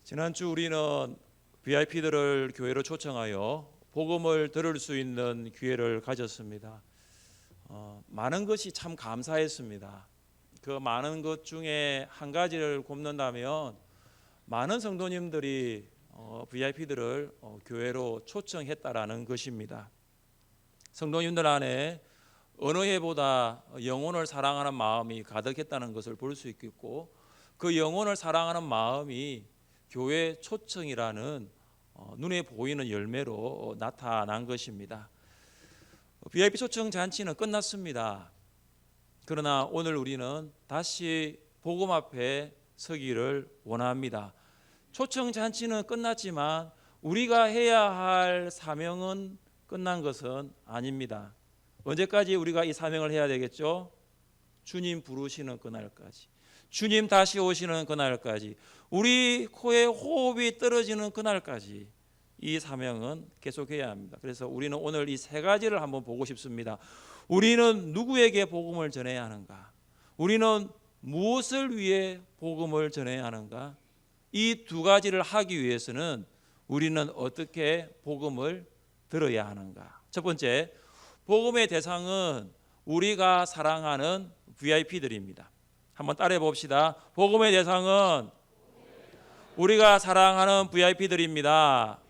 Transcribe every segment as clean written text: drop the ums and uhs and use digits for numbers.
지난주 우리는 VIP들을 교회로 초청하여 복음을 들을 수 있는 기회를 가졌습니다. 많은 것이 참 감사했습니다. 그 많은 것 중에 한 가지를 꼽는다면 많은 성도님들이 VIP들을 교회로 초청했다라는 것입니다. 성도님들 안에 어느 해보다 영혼을 사랑하는 마음이 가득했다는 것을 볼 수 있겠고, 그 영혼을 사랑하는 마음이 교회 초청이라는 눈에 보이는 열매로 나타난 것입니다. VIP 초청 잔치는 끝났습니다. 그러나 오늘 우리는 다시 복음 앞에 서기를 원합니다. 초청 잔치는 끝났지만 우리가 해야 할 사명은 끝난 것은 아닙니다. 언제까지 우리가 이 사명을 해야 되겠죠? 주님 부르시는 그날까지, 주님 다시 오시는 그날까지, 우리 코에 호흡이 떨어지는 그날까지 이 사명은 계속해야 합니다. 그래서 우리는 오늘 이 세 가지를 한번 보고 싶습니다. 우리는 누구에게 복음을 전해야 하는가? 우리는 무엇을 위해 복음을 전해야 하는가? 이 두 가지를 하기 위해서는 우리는 어떻게 복음을 들어야 하는가? 첫 번째, 복음의 대상은 우리가 사랑하는 VIP들입니다. 한번 따라해 봅시다. 복음의 대상은 우리가 사랑하는 VIP들입니다.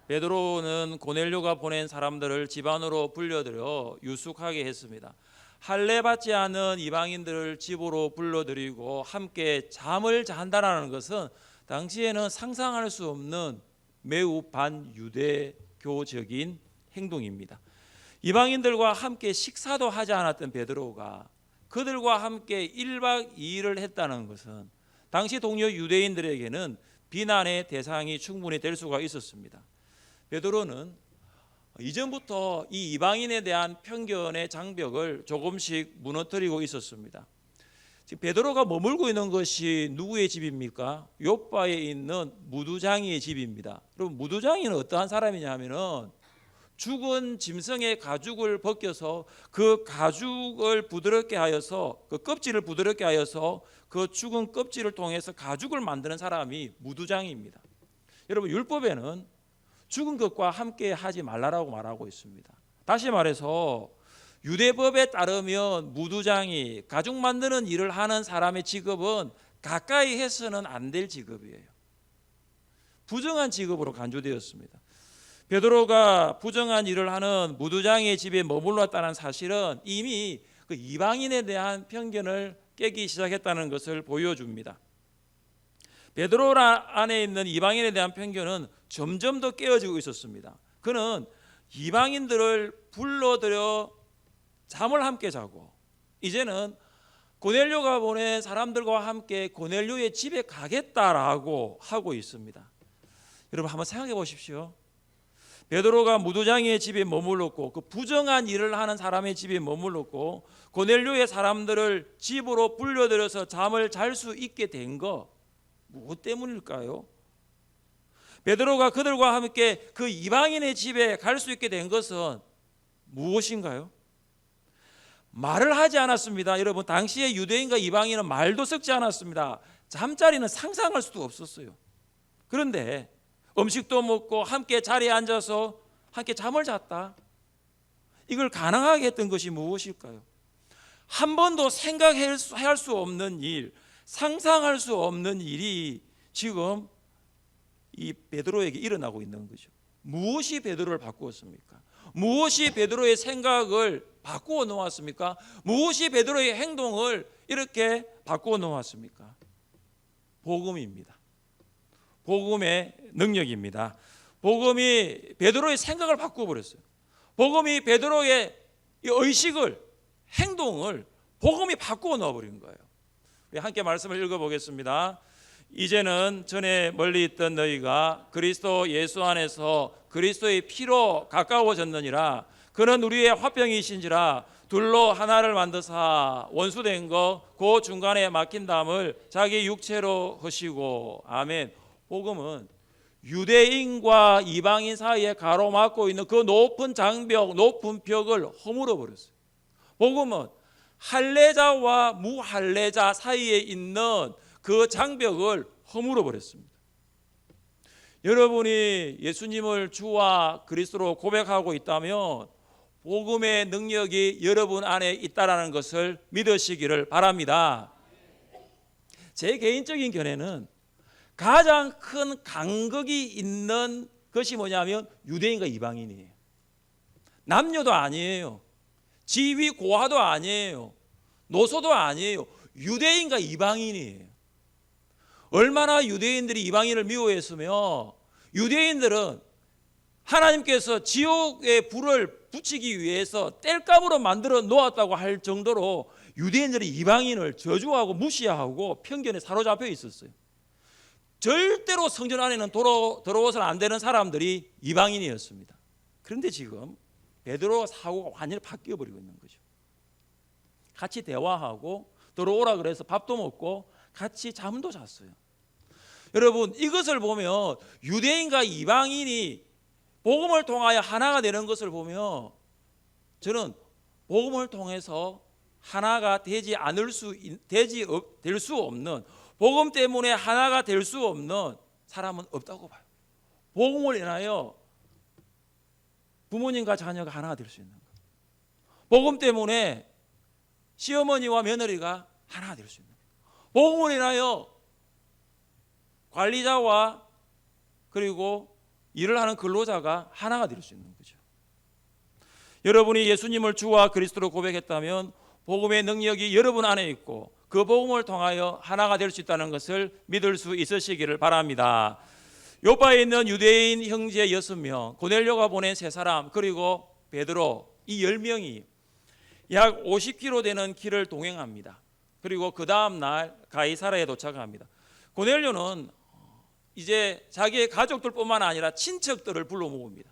베드로는 고넬료가 보낸 사람들을 집안으로 불러들여 유숙하게 했습니다. 할례받지 않은 이방인들을 집으로 불러들이고 함께 잠을 잔다라는 것은 당시에는 상상할 수 없는 매우 반유대교적인 행동입니다. 이방인들과 함께 식사도 하지 않았던 베드로가 그들과 함께 1박 2일을 했다는 것은 당시 동료 유대인들에게는 비난의 대상이 충분히 될 수가 있었습니다. 베드로는 이전부터 이 이방인에 대한 편견의 장벽을 조금씩 무너뜨리고 있었습니다. 지금 베드로가 머물고 있는 것이 누구의 집입니까? 욥바에 있는 무두장이의 집입니다. 여러분, 무두장이는 어떠한 사람이냐면은 죽은 짐승의 가죽을 벗겨서 그 가죽을 부드럽게 하여서, 그 껍질을 부드럽게 하여서 그 죽은 껍질을 통해서 가죽을 만드는 사람이 무두장입니다. 여러분, 율법에는 죽은 것과 함께 하지 말라라고 말하고 있습니다. 다시 말해서 유대법에 따르면 무두장이 가죽 만드는 일을 하는 사람의 직업은 가까이 해서는 안 될 직업이에요. 부정한 직업으로 간주되었습니다. 베드로가 부정한 일을 하는 무두장의 집에 머물렀다는 사실은 이미 그 이방인에 대한 편견을 깨기 시작했다는 것을 보여줍니다. 베드로 안에 있는 이방인에 대한 편견은 점점 더 깨어지고 있었습니다. 그는 이방인들을 불러들여 잠을 함께 자고 이제는 고넬료가 보낸 사람들과 함께 고넬료의 집에 가겠다라고 하고 있습니다. 여러분, 한번 생각해 보십시오. 베드로가 무두장이의 집에 머물렀고 그 부정한 일을 하는 사람의 집에 머물렀고 고넬료의 사람들을 집으로 불러들여서 잠을 잘 수 있게 된 거 무엇 때문일까요? 베드로가 그들과 함께 그 이방인의 집에 갈 수 있게 된 것은 무엇인가요? 말을 하지 않았습니다. 여러분, 당시에 유대인과 이방인은 말도 섞지 않았습니다. 잠자리는 상상할 수도 없었어요. 그런데 음식도 먹고 함께 자리에 앉아서 함께 잠을 잤다. 이걸 가능하게 했던 것이 무엇일까요? 한 번도 생각할 수 없는 일, 상상할 수 없는 일이 지금 이 베드로에게 일어나고 있는 거죠. 무엇이 베드로를 바꾸었습니까? 무엇이 베드로의 생각을 바꾸어 놓았습니까? 무엇이 베드로의 행동을 이렇게 바꾸어 놓았습니까? 복음입니다. 복음의 능력입니다. 복음이 베드로의 생각을 바꾸어 버렸어요. 복음이 베드로의 의식을, 행동을 복음이 바꾸어 놓아 버린 거예요. 함께 말씀을 읽어보겠습니다. 이제는 전에 멀리 있던 너희가 그리스도 예수 안에서 그리스도의 피로 가까워졌느니라. 그는 우리의 화평이신지라. 둘로 하나를 만드사 원수된 거 그 중간에 막힌 담을 자기 육체로 하시고. 아멘. 복음은 유대인과 이방인 사이에 가로막고 있는 그 높은 장벽, 높은 벽을 허물어 버렸어요. 복음은 할례자와 무할례자 사이에 있는 그 장벽을 허물어 버렸습니다. 여러분이 예수님을 주와 그리스도로 고백하고 있다면 복음의 능력이 여러분 안에 있다라는 것을 믿으시기를 바랍니다. 제 개인적인 견해는 가장 큰 간극이 있는 것이 뭐냐면 유대인과 이방인이에요. 남녀도 아니에요. 지위 고하도 아니에요. 노소도 아니에요. 유대인과 이방인이에요. 얼마나 유대인들이 이방인을 미워했으며 유대인들은 하나님께서 지옥의 불을 붙이기 위해서 땔감으로 만들어 놓았다고 할 정도로 유대인들이 이방인을 저주하고 무시하고 편견에 사로잡혀 있었어요. 절대로 성전 안에는 들어와서는 안 되는 사람들이 이방인이었습니다. 그런데 지금 베드로가 사고가 완전히 바뀌어 버리고 있는 거죠. 같이 대화하고 들어오라 그래서 밥도 먹고 같이 잠도 잤어요. 여러분, 이것을 보면 유대인과 이방인이 복음을 통하여 하나가 되는 것을 보면 저는 복음을 통해서 하나가 될 수 없는, 복음 때문에 하나가 될 수 없는 사람은 없다고 봐요. 복음을 인하여 부모님과 자녀가 하나가 될 수 있는 거예요. 복음 때문에 시어머니와 며느리가 하나가 될 수 있는 거예요. 복음을 인하여 관리자와 그리고 일을 하는 근로자가 하나가 될 수 있는 거죠. 여러분이 예수님을 주와 그리스도로 고백했다면 복음의 능력이 여러분 안에 있고 그 복음을 통하여 하나가 될 수 있다는 것을 믿을 수 있으시기를 바랍니다. 요바에 있는 유대인 형제 6명, 고넬료가 보낸 3사람, 그리고 베드로, 이 10명이 약 50km 되는 길을 동행합니다. 그리고 그 다음 날 가이사라에 도착합니다. 고넬료는 이제 자기의 가족들뿐만 아니라 친척들을 불러 모읍니다.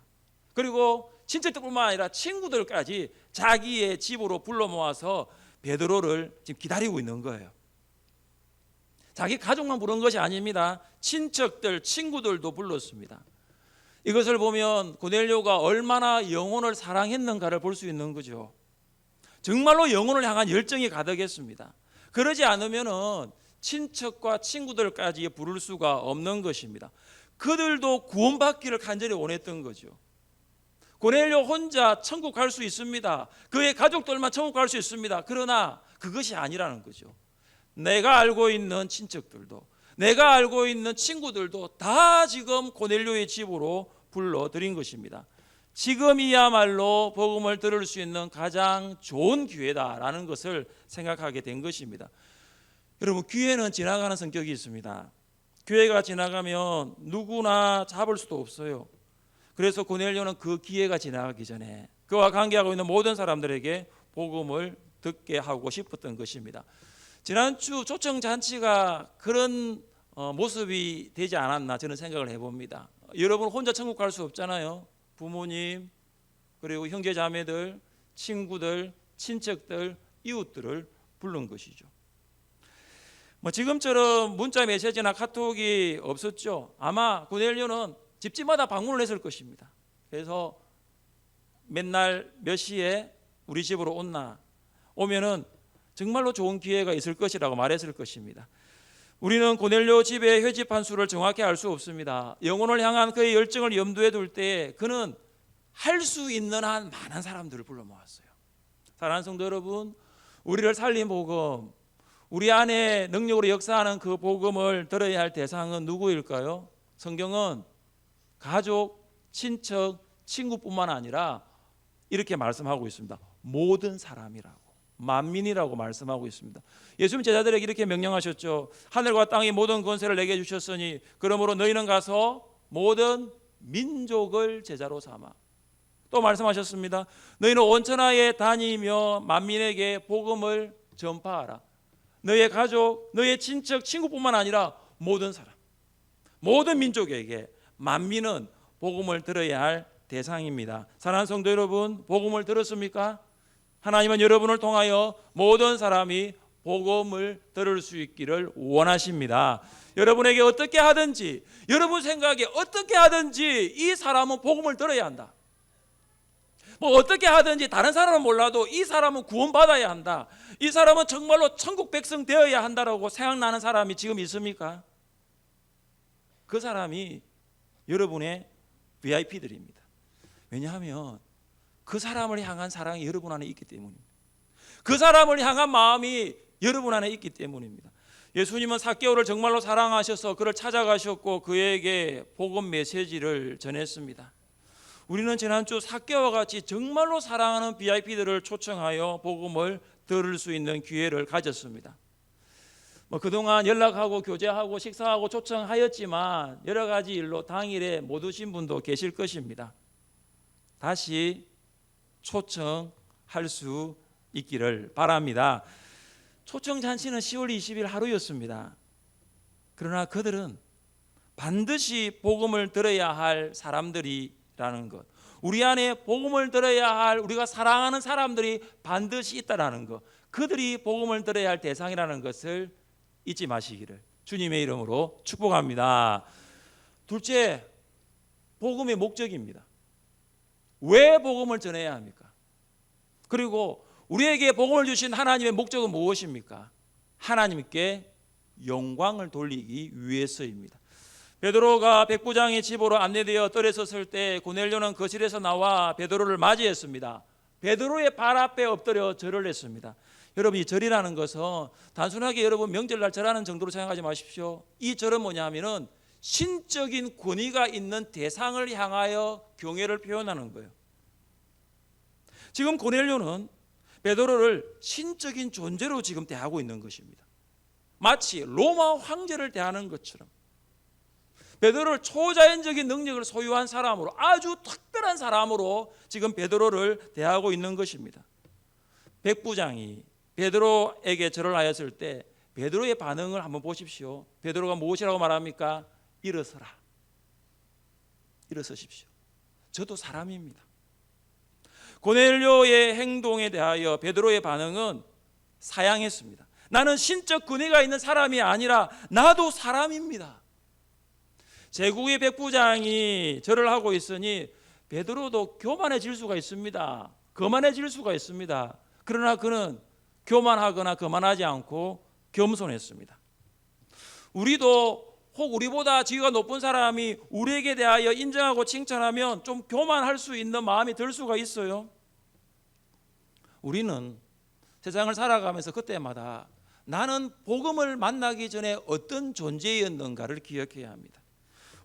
그리고 친척들뿐만 아니라 친구들까지 자기의 집으로 불러 모아서 베드로를 지금 기다리고 있는 거예요. 자기 가족만 부른 것이 아닙니다. 친척들, 친구들도 불렀습니다. 이것을 보면 고넬료가 얼마나 영혼을 사랑했는가를 볼 수 있는 거죠. 정말로 영혼을 향한 열정이 가득했습니다. 그러지 않으면은 친척과 친구들까지 부를 수가 없는 것입니다. 그들도 구원받기를 간절히 원했던 거죠. 고넬료 혼자 천국 갈 수 있습니다. 그의 가족들만 천국 갈 수 있습니다. 그러나 그것이 아니라는 거죠. 내가 알고 있는 친척들도, 내가 알고 있는 친구들도 다 지금 고넬료의 집으로 불러들인 것입니다. 지금이야말로 복음을 들을 수 있는 가장 좋은 기회다라는 것을 생각하게 된 것입니다. 여러분, 기회는 지나가는 성격이 있습니다. 기회가 지나가면 누구나 잡을 수도 없어요. 그래서 고넬료는 그 기회가 지나가기 전에 그와 관계하고 있는 모든 사람들에게 복음을 듣게 하고 싶었던 것입니다. 지난주 초청잔치가 그런 모습이 되지 않았나 저는 생각을 해봅니다. 여러분 혼자 천국 갈 수 없잖아요. 부모님, 그리고 형제자매들, 친구들, 친척들, 이웃들을 부른 것이죠. 지금처럼 문자 메시지나 카톡이 없었죠. 아마 고넬료는 집집마다 방문을 했을 것입니다. 그래서 맨날 몇 시에 우리 집으로 오면은 정말로 좋은 기회가 있을 것이라고 말했을 것입니다. 우리는 고넬료 집의 회집한 수를 정확히 알 수 없습니다. 영혼을 향한 그의 열정을 염두에 둘 때 그는 할 수 있는 한 많은 사람들을 불러 모았어요. 사랑하는 성도 여러분, 우리를 살린 복음, 우리 안에 능력으로 역사하는 그 복음을 들어야 할 대상은 누구일까요? 성경은 가족, 친척, 친구뿐만 아니라 이렇게 말씀하고 있습니다. 모든 사람이라고, 만민이라고 말씀하고 있습니다. 예수님 제자들에게 이렇게 명령하셨죠. 하늘과 땅의 모든 권세를 내게 주셨으니 그러므로 너희는 가서 모든 민족을 제자로 삼아. 또 말씀하셨습니다. 너희는 온 천하에 다니며 만민에게 복음을 전파하라. 너의 가족, 너의 친척, 친구뿐만 아니라 모든 사람, 모든 민족에게, 만민은 복음을 들어야 할 대상입니다. 사랑하는 성도 여러분, 복음을 들었습니까? 하나님은 여러분을 통하여 모든 사람이 복음을 들을 수 있기를 원하십니다. 여러분에게 어떻게 하든지, 여러분 생각에 어떻게 하든지 이 사람은 복음을 들어야 한다. 뭐 어떻게 하든지 다른 사람은 몰라도 이 사람은 구원받아야 한다, 이 사람은 정말로 천국 백성 되어야 한다라고 생각나는 사람이 지금 있습니까? 그 사람이 여러분의 VIP들입니다. 왜냐하면 그 사람을 향한 사랑이 여러분 안에 있기 때문입니다. 그 사람을 향한 마음이 여러분 안에 있기 때문입니다. 예수님은 삭개오를 정말로 사랑하셔서 그를 찾아가셨고 그에게 복음 메시지를 전했습니다. 우리는 지난주 삭개오와 같이 정말로 사랑하는 VIP들을 초청하여 복음을 들을 수 있는 기회를 가졌습니다. 그동안 연락하고 교제하고 식사하고 초청하였지만 여러 가지 일로 당일에 못 오신 분도 계실 것입니다. 다시 초청할 수 있기를 바랍니다. 초청 잔치는 10월 20일 하루였습니다. 그러나 그들은 반드시 복음을 들어야 할 사람들이라는 것, 우리 안에 복음을 들어야 할 우리가 사랑하는 사람들이 반드시 있다라는 것, 그들이 복음을 들어야 할 대상이라는 것을 잊지 마시기를 주님의 이름으로 축복합니다. 둘째, 복음의 목적입니다. 왜 복음을 전해야 합니까? 그리고 우리에게 복음을 주신 하나님의 목적은 무엇입니까? 하나님께 영광을 돌리기 위해서입니다. 베드로가 백부장의 집으로 안내되어 뜰에 섰을 때 고넬료는 거실에서 나와 베드로를 맞이했습니다. 베드로의 발 앞에 엎드려 절을 했습니다. 여러분, 이 절이라는 것은 단순하게 여러분 명절날 절하는 정도로 생각하지 마십시오. 이 절은 뭐냐 하면은 신적인 권위가 있는 대상을 향하여 경외를 표현하는 거예요. 지금 고넬료는 베드로를 신적인 존재로 지금 대하고 있는 것입니다. 마치 로마 황제를 대하는 것처럼 베드로를 초자연적인 능력을 소유한 사람으로, 아주 특별한 사람으로 지금 베드로를 대하고 있는 것입니다. 백부장이 베드로에게 절을 하였을 때 베드로의 반응을 한번 보십시오. 베드로가 무엇이라고 말합니까? 일어서라. 일어서십시오. 저도 사람입니다. 고넬료의 행동에 대하여 베드로의 반응은 사양했습니다. 나는 신적 권위가 있는 사람이 아니라 나도 사람입니다. 제국의 백부장이 절을 하고 있으니 베드로도 교만해질 수가 있습니다. 거만해질 수가 있습니다. 그러나 그는 교만하거나 거만하지 않고 겸손했습니다. 우리도 혹 우리보다 지위가 높은 사람이 우리에게 대하여 인정하고 칭찬하면 좀 교만할 수 있는 마음이 들 수가 있어요. 우리는 세상을 살아가면서 그때마다 나는 복음을 만나기 전에 어떤 존재였는가를 기억해야 합니다.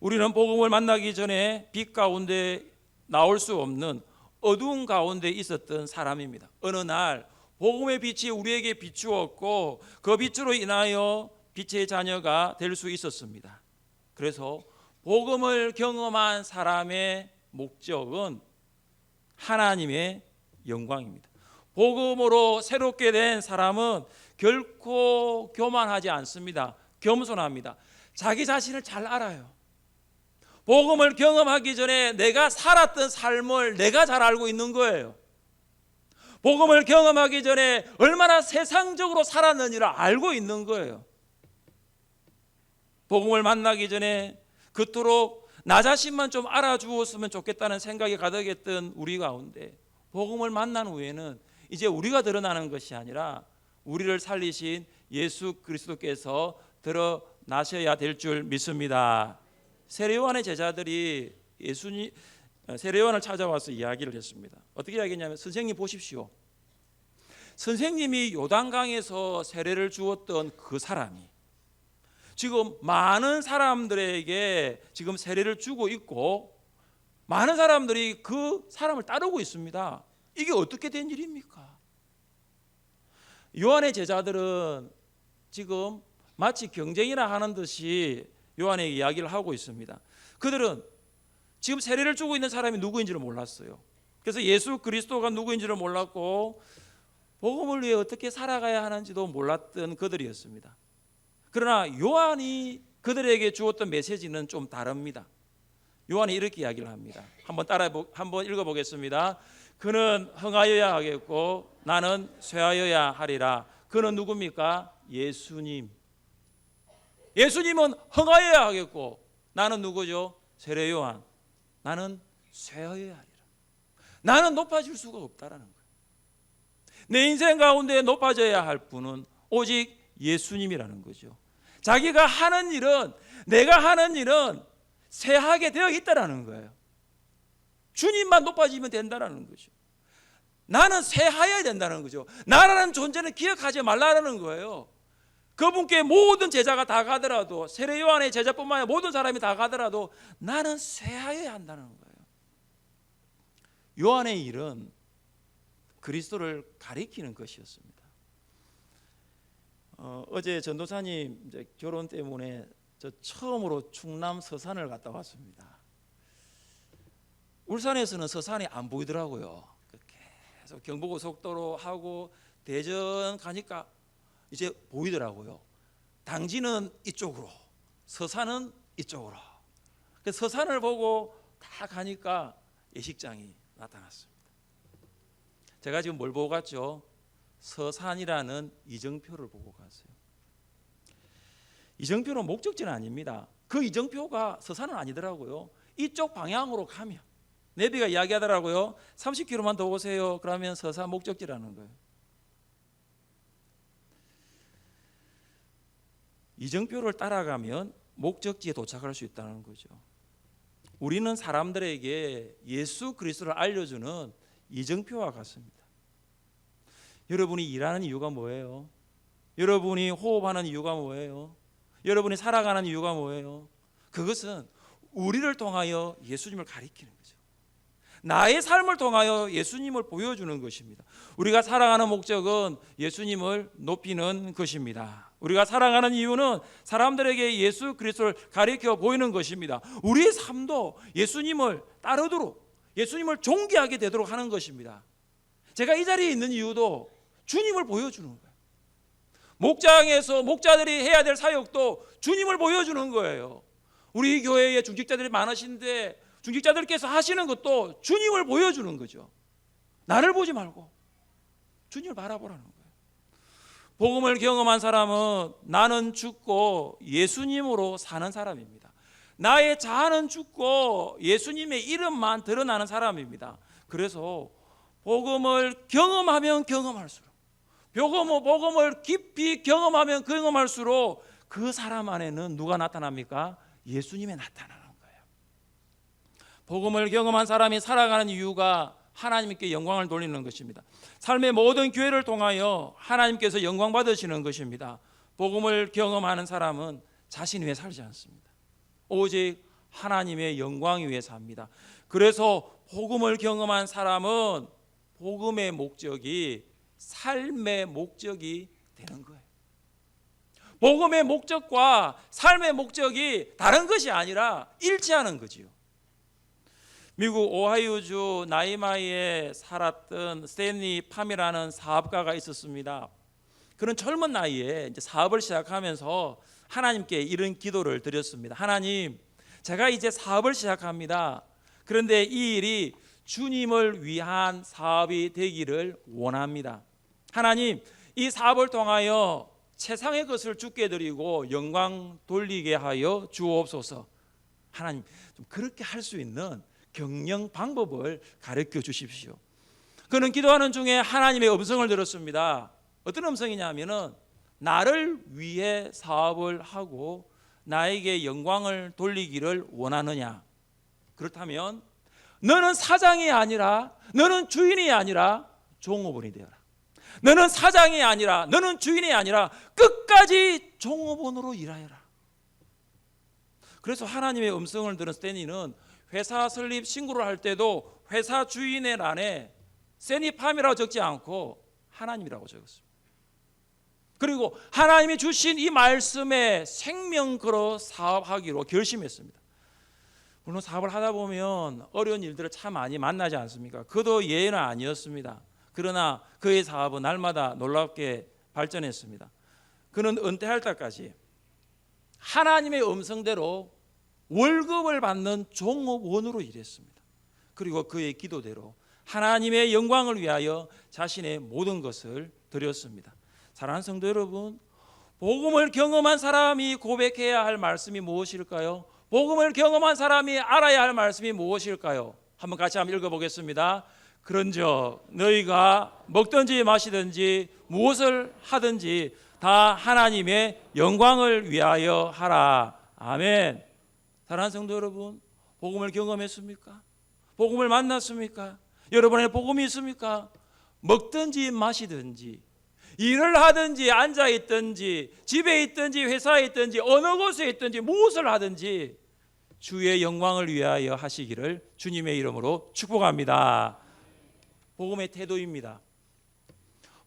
우리는 복음을 만나기 전에 빛 가운데 나올 수 없는 어두운 가운데 있었던 사람입니다. 어느 날 복음의 빛이 우리에게 비추었고 그 빛으로 인하여 빛의 자녀가 될 수 있었습니다. 그래서 복음을 경험한 사람의 목적은 하나님의 영광입니다. 복음으로 새롭게 된 사람은 결코 교만하지 않습니다. 겸손합니다. 자기 자신을 잘 알아요. 복음을 경험하기 전에 내가 살았던 삶을 내가 잘 알고 있는 거예요. 복음을 경험하기 전에 얼마나 세상적으로 살았는지를 알고 있는 거예요. 복음을 만나기 전에 그토록 나 자신만 좀 알아주었으면 좋겠다는 생각이 가득했던 우리 가운데 복음을 만난 후에는 이제 우리가 드러나는 것이 아니라 우리를 살리신 예수 그리스도께서 드러나셔야 될 줄 믿습니다. 세례요한의 제자들이 세례요한을 찾아와서 이야기를 했습니다. 어떻게 이야기했냐면, 선생님 보십시오. 선생님이 요단강에서 세례를 주었던 그 사람이 지금 많은 사람들에게 지금 세례를 주고 있고 많은 사람들이 그 사람을 따르고 있습니다. 이게 어떻게 된 일입니까? 요한의 제자들은 지금 마치 경쟁이나 하는 듯이 요한에게 이야기를 하고 있습니다. 그들은 지금 세례를 주고 있는 사람이 누구인지를 몰랐어요. 그래서 예수 그리스도가 누구인지를 몰랐고 복음을 위해 어떻게 살아가야 하는지도 몰랐던 그들이었습니다. 그러나 요한이 그들에게 주었던 메시지는 좀 다릅니다. 요한이 이렇게 이야기를 합니다. 한번 읽어보겠습니다. 그는 흥하여야 하겠고 나는 쇠하여야 하리라. 그는 누굽니까? 예수님. 예수님은 흥하여야 하겠고 나는 누구죠? 세례요한. 나는 쇠하여야 하리라. 나는 높아질 수가 없다라는 거예요. 내 인생 가운데 높아져야 할 분은 오직 예수님이라는 거죠. 자기가 하는 일은, 내가 하는 일은 쇠하게 되어 있다라는 거예요. 주님만 높아지면 된다라는 거죠. 나는 쇠하여야 된다는 거죠. 나라는 존재는 기억하지 말라는 거예요. 그분께 모든 제자가 다 가더라도, 세례 요한의 제자뿐만 아니라 모든 사람이 다 가더라도 나는 쇠하여야 한다는 거예요. 요한의 일은 그리스도를 가리키는 것이었습니다. 어제 전도사님 이제 결혼 때문에 저 처음으로 충남 서산을 갔다 왔습니다. 울산에서는 서산이 안 보이더라고요. 계속 경부고속도로 하고 대전 가니까 이제 보이더라고요. 당진은 이쪽으로, 서산은 이쪽으로. 서산을 보고 다 가니까 예식장이 나타났습니다. 제가 지금 뭘 보고 갔죠? 서산이라는 이정표를 보고 갔어요. 이정표는 목적지는 아닙니다. 그 이정표가 서산은 아니더라고요. 이쪽 방향으로 가면 내비가 이야기하더라고요. 30km만 더 오세요. 그러면 서산 목적지라는 거예요. 이정표를 따라가면 목적지에 도착할 수 있다는 거죠. 우리는 사람들에게 예수 그리스도를 알려주는 이정표와 같습니다. 여러분이 일하는 이유가 뭐예요? 여러분이 호흡하는 이유가 뭐예요? 여러분이 살아가는 이유가 뭐예요? 그것은 우리를 통하여 예수님을 가리키는 거죠. 나의 삶을 통하여 예수님을 보여주는 것입니다. 우리가 살아가는 목적은 예수님을 높이는 것입니다. 우리가 살아가는 이유는 사람들에게 예수 그리스도를 가리켜 보이는 것입니다. 우리의 삶도 예수님을 따르도록, 예수님을 존귀하게 되도록 하는 것입니다. 제가 이 자리에 있는 이유도 주님을 보여주는 거예요. 목장에서 목자들이 해야 될 사역도 주님을 보여주는 거예요. 우리 교회에 중직자들이 많으신데 중직자들께서 하시는 것도 주님을 보여주는 거죠. 나를 보지 말고 주님을 바라보라는 거예요. 복음을 경험한 사람은 나는 죽고 예수님으로 사는 사람입니다. 나의 자아는 죽고 예수님의 이름만 드러나는 사람입니다. 그래서 복음을 경험하면 경험할수록, 복음을 깊이 경험하면 경험할수록 그 사람 안에는 누가 나타납니까? 예수님이 나타나는 거예요. 복음을 경험한 사람이 살아가는 이유가 하나님께 영광을 돌리는 것입니다. 삶의 모든 기회를 통하여 하나님께서 영광 받으시는 것입니다. 복음을 경험하는 사람은 자신 위해 살지 않습니다. 오직 하나님의 영광 위해 삽니다. 그래서 복음을 경험한 사람은 복음의 목적이 삶의 목적이 되는 거예요. 복음의 목적과 삶의 목적이 다른 것이 아니라 일치하는 거지요. 미국 오하이오주 나이마이에 살았던 스탠리 팜이라는 사업가가 있었습니다. 그런 젊은 나이에 이제 사업을 시작하면서 하나님께 이런 기도를 드렸습니다. 하나님, 제가 이제 사업을 시작합니다. 그런데 이 일이 주님을 위한 사업이 되기를 원합니다. 하나님, 이 사업을 통하여 세상의 것을 주께 드리고 영광 돌리게 하여 주옵소서. 하나님, 좀 그렇게 할 수 있는 경영 방법을 가르쳐 주십시오. 그는 기도하는 중에 하나님의 음성을 들었습니다. 어떤 음성이냐면은 나를 위해 사업을 하고 나에게 영광을 돌리기를 원하느냐? 그렇다면 너는 사장이 아니라, 너는 주인이 아니라 종업원이 되어라. 너는 사장이 아니라, 너는 주인이 아니라 끝까지 종업원으로 일하여라. 그래서 하나님의 음성을 들은 스탠리는 회사 설립 신고를 할 때도 회사 주인의 란에 세니팜이라고 적지 않고 하나님이라고 적었습니다. 그리고 하나님이 주신 이 말씀에 생명 걸어 사업하기로 결심했습니다. 물론 사업을 하다 보면 어려운 일들을 참 많이 만나지 않습니까? 그도 예외는 아니었습니다. 그러나 그의 사업은 날마다 놀랍게 발전했습니다. 그는 은퇴할 때까지 하나님의 음성대로 월급을 받는 종업원으로 일했습니다. 그리고 그의 기도대로 하나님의 영광을 위하여 자신의 모든 것을 드렸습니다. 사랑하는 성도 여러분, 복음을 경험한 사람이 고백해야 할 말씀이 무엇일까요? 복음을 경험한 사람이 알아야 할 말씀이 무엇일까요? 한번 같이 한번 읽어보겠습니다. 그런즉 너희가 먹든지 마시든지 무엇을 하든지 다 하나님의 영광을 위하여 하라. 아멘. 사랑하는 성도 여러분, 복음을 경험했습니까? 복음을 만났습니까? 여러분의 복음이 있습니까? 먹든지 마시든지 일을 하든지 앉아 있든지 집에 있든지 회사에 있든지 어느 곳에 있든지 무엇을 하든지 주의 영광을 위하여 하시기를 주님의 이름으로 축복합니다. 복음의 태도입니다.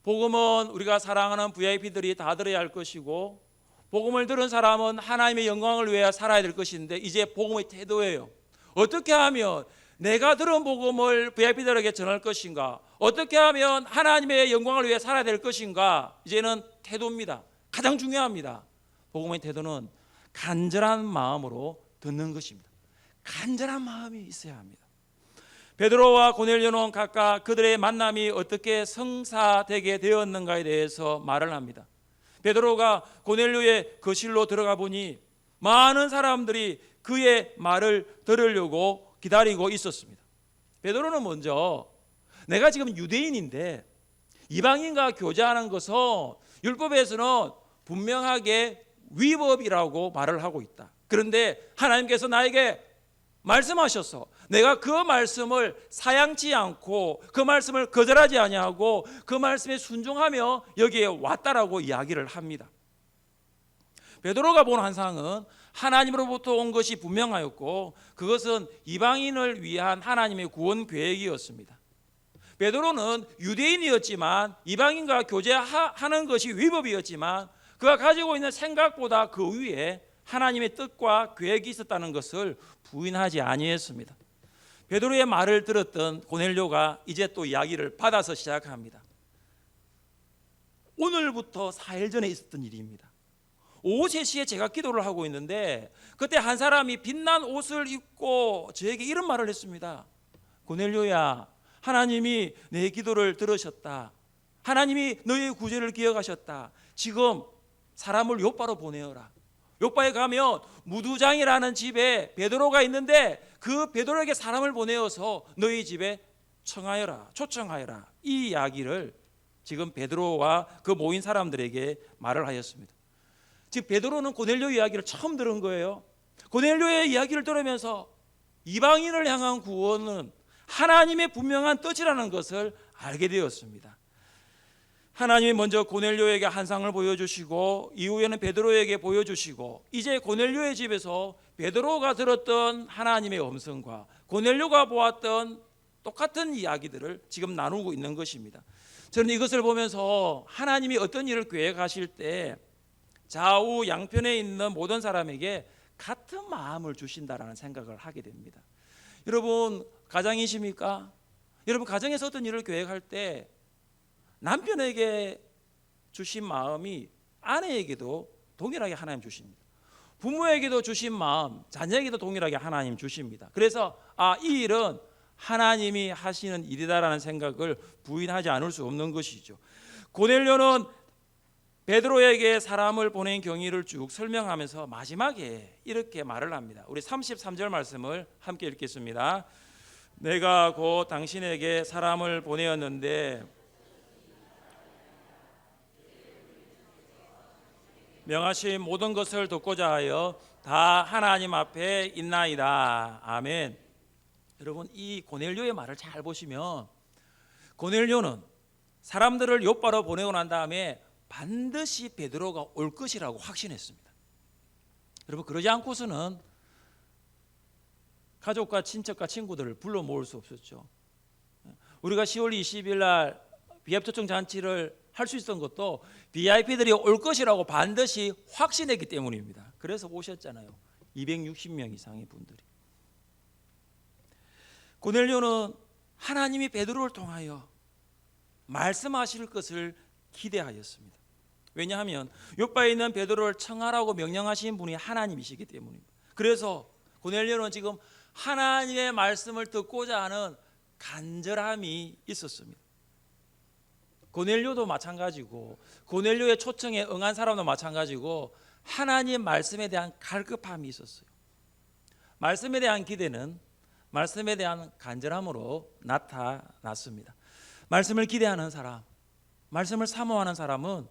복음은 우리가 사랑하는 VIP들이 다 들어야 할 것이고, 복음을 들은 사람은 하나님의 영광을 위하여 살아야 될 것인데, 이제 복음의 태도예요. 어떻게 하면 내가 들은 복음을 VIP들에게 전할 것인가? 어떻게 하면 하나님의 영광을 위해 살아야 될 것인가? 이제는 태도입니다. 가장 중요합니다. 복음의 태도는 간절한 마음으로 듣는 것입니다. 간절한 마음이 있어야 합니다. 베드로와 고넬료는 각각 그들의 만남이 어떻게 성사되게 되었는가에 대해서 말을 합니다. 베드로가 고넬료의 거실로 들어가 보니 많은 사람들이 그의 말을 들으려고 기다리고 있었습니다. 베드로는 먼저 내가 지금 유대인인데 이방인과 교제하는 것은 율법에서는 분명하게 위법이라고 말을 하고 있다. 그런데 하나님께서 나에게 말씀하셔서 내가 그 말씀을 사양치 않고 그 말씀을 거절하지 아니하고 그 말씀에 순종하며 여기에 왔다라고 이야기를 합니다. 베드로가 본 환상은 하나님으로부터 온 것이 분명하였고 그것은 이방인을 위한 하나님의 구원 계획이었습니다. 베드로는 유대인이었지만 이방인과 교제하는 것이 위법이었지만 그가 가지고 있는 생각보다 그 위에 하나님의 뜻과 계획이 있었다는 것을 부인하지 아니했습니다. 베드로의 말을 들었던 고넬료가 이제 또 이야기를 받아서 시작합니다. 오늘부터 4일 전에 있었던 일입니다. 오후 3시에 제가 기도를 하고 있는데 그때 한 사람이 빛난 옷을 입고 저에게 이런 말을 했습니다. 고넬료야, 하나님이 내 기도를 들으셨다. 하나님이 너의 구제를 기억하셨다. 지금 사람을 요바로 보내어라. 요바에 가면 무두장이라는 집에 베드로가 있는데 그 베드로에게 사람을 보내어서 너희 집에 초청하여라. 이 이야기를 지금 베드로와 그 모인 사람들에게 말을 하였습니다. 즉 베드로는 고넬료 이야기를 처음 들은 거예요. 고넬료의 이야기를 들으면서 이방인을 향한 구원은 하나님의 분명한 뜻이라는 것을 알게 되었습니다. 하나님이 먼저 고넬료에게 환상을 보여주시고 이후에는 베드로에게 보여주시고 이제 고넬료의 집에서 베드로가 들었던 하나님의 음성과 고넬료가 보았던 똑같은 이야기들을 지금 나누고 있는 것입니다. 저는 이것을 보면서 하나님이 어떤 일을 계획하실 때 좌우 양편에 있는 모든 사람에게 같은 마음을 주신다라는 생각을 하게 됩니다. 여러분 가장이십니까? 여러분 가정에서 어떤 일을 계획할 때 남편에게 주신 마음이 아내에게도 동일하게 하나님 주십니다. 부모에게도 주신 마음 자녀에게도 동일하게 하나님 주십니다. 그래서 이 일은 하나님이 하시는 일이다라는 생각을 부인하지 않을 수 없는 것이죠. 고넬료는 베드로에게 사람을 보낸 경위를 쭉 설명하면서 마지막에 이렇게 말을 합니다. 우리 33절 말씀을 함께 읽겠습니다. 내가 곧 당신에게 사람을 보내었는데 명하신 모든 것을 듣고자 하여 다 하나님 앞에 있나이다. 아멘. 여러분 이 고넬료의 말을 잘 보시면 고넬료는 사람들을 요바로 보내고 난 다음에 반드시 베드로가 올 것이라고 확신했습니다. 여러분 그러지 않고서는 가족과 친척과 친구들을 불러 모을 수 없었죠. 우리가 10월 20일 날 비합 초청 잔치를 할 수 있었던 것도 VIP들이 올 것이라고 반드시 확신했기 때문입니다. 그래서 오셨잖아요. 260명 이상의 분들이. 고넬료는 하나님이 베드로를 통하여 말씀하실 것을 기대하였습니다. 왜냐하면 요바에 있는 베드로를 청하라고 명령하신 분이 하나님이시기 때문입니다. 그래서 고넬료는 지금 하나님의 말씀을 듣고자 하는 간절함이 있었습니다. 고넬료도 마찬가지고 고넬료의 초청에 응한 사람도 마찬가지고 하나님의 말씀에 대한 갈급함이 있었어요. 말씀에 대한 기대는 말씀에 대한 간절함으로 나타났습니다. 말씀을 기대하는 사람, 말씀을 사모하는 사람은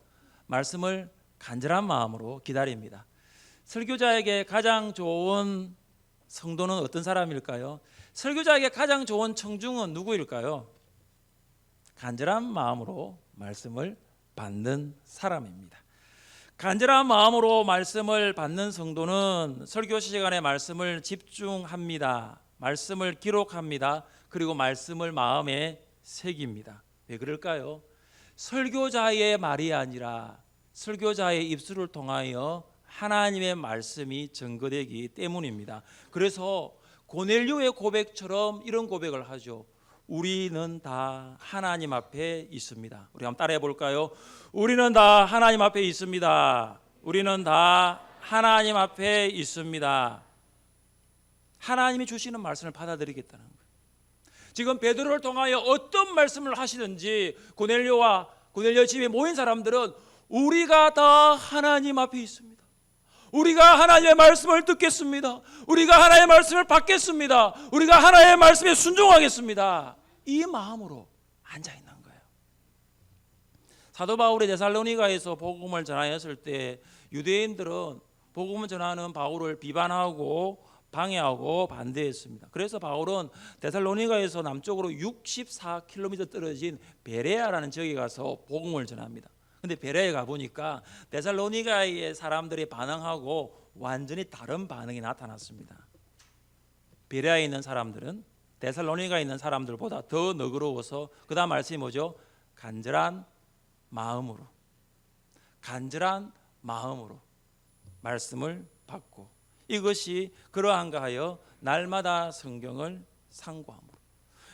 말씀을 간절한 마음으로 기다립니다. 설교자에게 가장 좋은 성도는 어떤 사람일까요? 설교자에게 가장 좋은 청중은 누구일까요? 간절한 마음으로 말씀을 받는 사람입니다. 간절한 마음으로 말씀을 받는 성도는 설교 시간에 말씀을 집중합니다. 말씀을 기록합니다. 그리고 말씀을 마음에 새깁니다. 왜 그럴까요? 설교자의 말이 아니라 설교자의 입술을 통하여 하나님의 말씀이 증거되기 때문입니다. 그래서 고넬료의 고백처럼 이런 고백을 하죠. 우리는 다 하나님 앞에 있습니다. 우리 한번 따라해 볼까요? 우리는 다 하나님 앞에 있습니다. 우리는 다 하나님 앞에 있습니다. 하나님이 주시는 말씀을 받아들이겠다는 거예요. 지금 베드로를 통하여 어떤 말씀을 하시든지 고넬료 집에 모인 사람들은 우리가 다 하나님 앞에 있습니다. 우리가 하나님의 말씀을 듣겠습니다. 우리가 하나님의 말씀을 받겠습니다. 우리가 하나님의 말씀에 순종하겠습니다. 이 마음으로 앉아 있는 거예요. 사도 바울이 데살로니가에서 복음을 전하였을 때 유대인들은 복음을 전하는 바울을 비판하고 방해하고 반대했습니다. 그래서 바울은 데살로니가에서 남쪽으로 64km 떨어진 베레아라는 지역에 가서 복음을 전합니다. 근데 베레아에 가보니까 데살로니가의 사람들이 반응하고 완전히 다른 반응이 나타났습니다. 베레아에 있는 사람들은 데살로니가에 있는 사람들보다 더 너그러워서 그 다음 말씀이 뭐죠? 간절한 마음으로 말씀을 받고 이것이 그러한가 하여 날마다 성경을 상고함으로.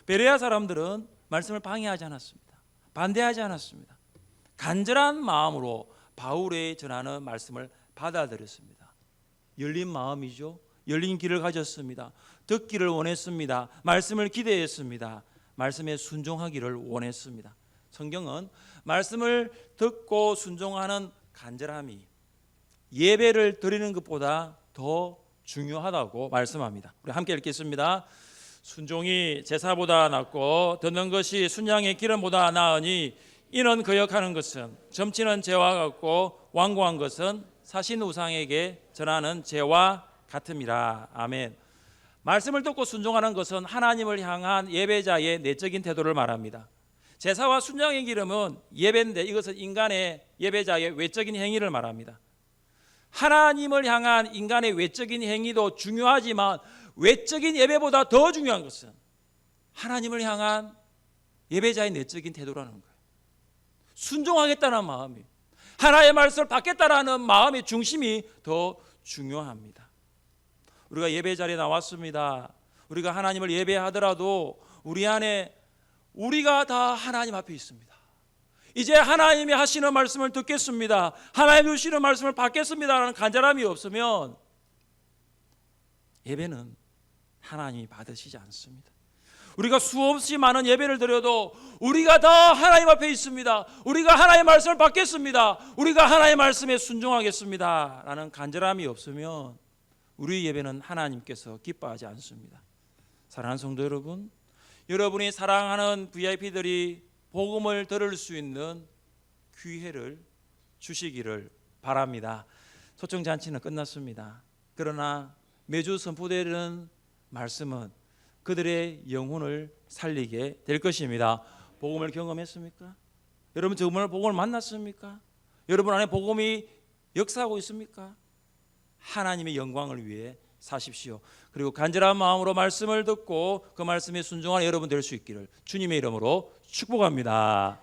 베레아 사람들은 말씀을 방해하지 않았습니다. 반대하지 않았습니다. 간절한 마음으로 바울의 전하는 말씀을 받아들였습니다. 열린 마음이죠. 열린 귀를 가졌습니다. 듣기를 원했습니다. 말씀을 기대했습니다. 말씀에 순종하기를 원했습니다. 성경은 말씀을 듣고 순종하는 간절함이 예배를 드리는 것보다 더 중요하다고 말씀합니다. 우리 함께 읽겠습니다. 순종이 제사보다 낫고 듣는 것이 순양의 기름보다 나으니 이는 거역하는 것은 점치는 죄와 같고 완고한 것은 사신 우상에게 전하는 죄와 같음이라. 아멘. 말씀을 듣고 순종하는 것은 하나님을 향한 예배자의 내적인 태도를 말합니다. 제사와 순양의 기름은 예배인데 이것은 인간의 예배자의 외적인 행위를 말합니다. 하나님을 향한 인간의 외적인 행위도 중요하지만 외적인 예배보다 더 중요한 것은 하나님을 향한 예배자의 내적인 태도라는 거예요. 순종하겠다는 마음이, 하나님의 말씀을 받겠다라는 마음의 중심이 더 중요합니다. 우리가 예배 자리에 나왔습니다. 우리가 하나님을 예배하더라도 우리 안에 우리가 다 하나님 앞에 있습니다. 이제 하나님이 하시는 말씀을 듣겠습니다. 하나님 주시는 말씀을 받겠습니다라는 간절함이 없으면 예배는 하나님이 받으시지 않습니다. 우리가 수없이 많은 예배를 드려도 우리가 다 하나님 앞에 있습니다. 우리가 하나님의 말씀을 받겠습니다. 우리가 하나님의 말씀에 순종하겠습니다 라는 간절함이 없으면 우리 예배는 하나님께서 기뻐하지 않습니다. 사랑하는 성도 여러분, 여러분이 사랑하는 VIP들이 복음을 들을 수 있는 기회를 주시기를 바랍니다. 초청잔치는 끝났습니다. 그러나 매주 선포되는 말씀은 그들의 영혼을 살리게 될 것입니다. 복음을 경험했습니까? 여러분 정말 복음을 만났습니까? 여러분 안에 복음이 역사하고 있습니까? 하나님의 영광을 위해 사십시오. 그리고 간절한 마음으로 말씀을 듣고 그 말씀에 순종하는 여러분 될 수 있기를 주님의 이름으로 축복합니다.